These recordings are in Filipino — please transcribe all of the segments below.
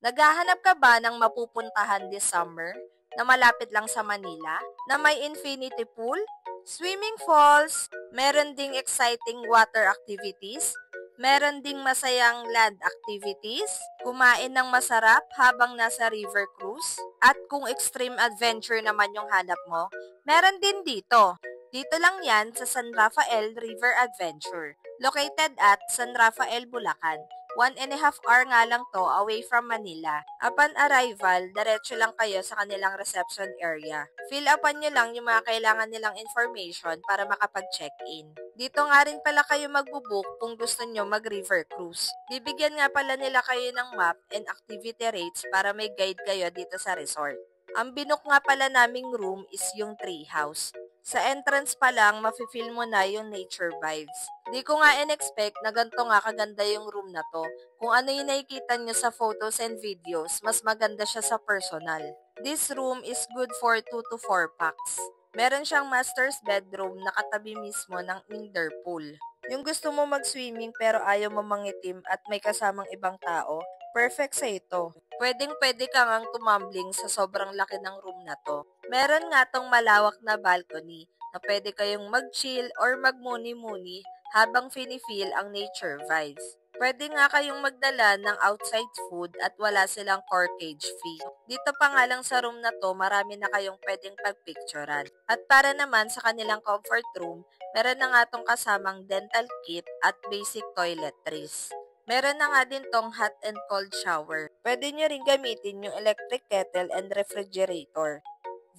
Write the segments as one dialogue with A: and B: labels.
A: Naghahanap ka ba ng mapupuntahan this summer na malapit lang sa Manila, na may infinity pool, swimming falls, meron ding exciting water activities, meron ding masayang land activities, kumain ng masarap habang nasa river cruise, at kung extreme adventure naman yung hanap mo, meron din dito. Dito lang yan sa San Rafael River Adventure, located at San Rafael, Bulacan. 1.5 hour nga lang to away from Manila. Upon arrival, diretso lang kayo sa kanilang reception area. Fill upan nyo lang yung mga kailangan nilang information para makapag-check-in. Dito nga rin pala kayo magbubook kung gusto nyo mag-river cruise. Bibigyan nga pala nila kayo ng map and activity rates para may guide kayo dito sa resort. Ang binook nga pala naming room is yung tree house. Sa entrance pa lang, mafe-feel mo na yung nature vibes. Di ko nga in-expect na ganito nga kaganda yung room na to. Kung ano yung nakikita nyo sa photos and videos, mas maganda siya sa personal. This room is good for 2 to 4 packs. Meron siyang master's bedroom na katabi mismo ng indoor pool. Yung gusto mo mag-swimming pero ayaw mo mangitim at may kasamang ibang tao, perfect sa ito. Pwedeng-pwede ka ngang tumambling sa sobrang laki ng room na to. Meron nga tong malawak na balcony na pwede kayong mag-chill or magmuni-muni habang feel ang nature vibes. Pwede nga kayong magdala ng outside food at wala silang corkage fee. Dito pa nga lang sa room na to, marami na kayong pwedeng pagpicturan. At para naman sa kanilang comfort room, meron na nga tong kasamang dental kit at basic toiletries. Meron na nga din tong hot and cold shower. Pwede nyo rin gamitin yung electric kettle and refrigerator.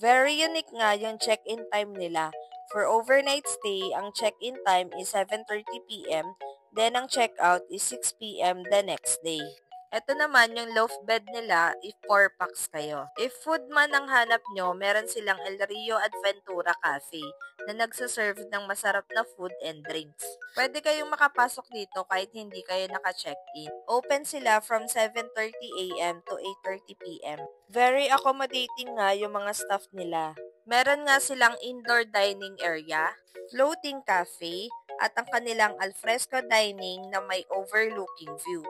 A: Very unique nga yung check-in time nila. For overnight stay, ang check-in time is 7:30 p.m. Then ang check-out is 6 p.m. the next day. Ito naman yung loft bed nila if 4 packs kayo. If food man ang hanap nyo, meron silang El Rio Adventura Cafe na nagsaserve ng masarap na food and drinks. Pwede kayong makapasok dito kahit hindi kayo naka-check-in. Open sila from 7:30 a.m. to 8:30 p.m. Very accommodating nga yung mga staff nila. Meron nga silang indoor dining area, floating cafe, at ang kanilang alfresco dining na may overlooking view.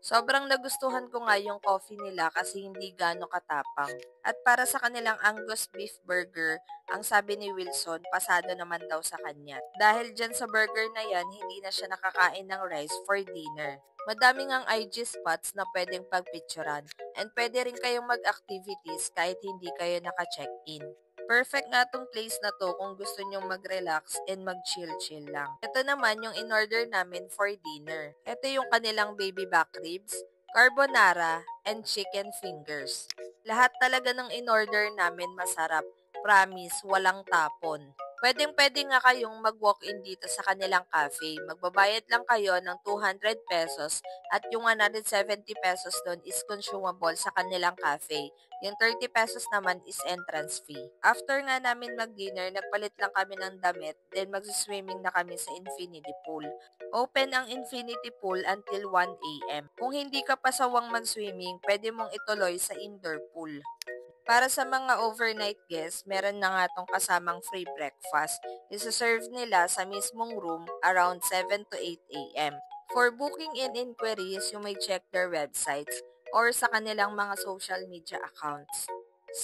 A: Sobrang nagustuhan ko nga yung coffee nila kasi hindi gaano katapang. At para sa kanilang Angus beef burger, ang sabi ni Wilson, pasado naman daw sa kanya. Dahil dyan sa burger na yan, hindi na siya nakakain ng rice for dinner. Madaming ang IG spots na pwedeng pagpicturan and pwede rin kayong mag-activities kahit hindi kayo naka-check-in. Perfect nga tong place na to kung gusto nyong mag-relax and mag-chill-chill lang. Ito naman yung in-order namin for dinner. Ito yung kanilang baby back ribs, carbonara, and chicken fingers. Lahat talaga ng in-order namin masarap. Promise, walang tapon. Pwedeng-pwede nga kayong mag-walk-in dito sa kanilang cafe. Magbabayad lang kayo ng 200 pesos at yung 170 pesos doon is consumable sa kanilang cafe. Yung 30 pesos naman is entrance fee. After nga namin mag-dinner, nagpalit lang kami ng damit, then mag-swimming na kami sa infinity pool. Open ang infinity pool until 1 a.m. Kung hindi ka pa sawang mag-swimming, pwede mong ituloy sa indoor pool. Para sa mga overnight guests, meron na nga tong kasamang free breakfast. Isa-serve nila sa mismong room around 7 to 8 a.m. For booking and inquiries, you may check their websites or sa kanilang mga social media accounts.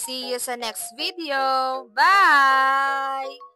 A: See you sa next video! Bye!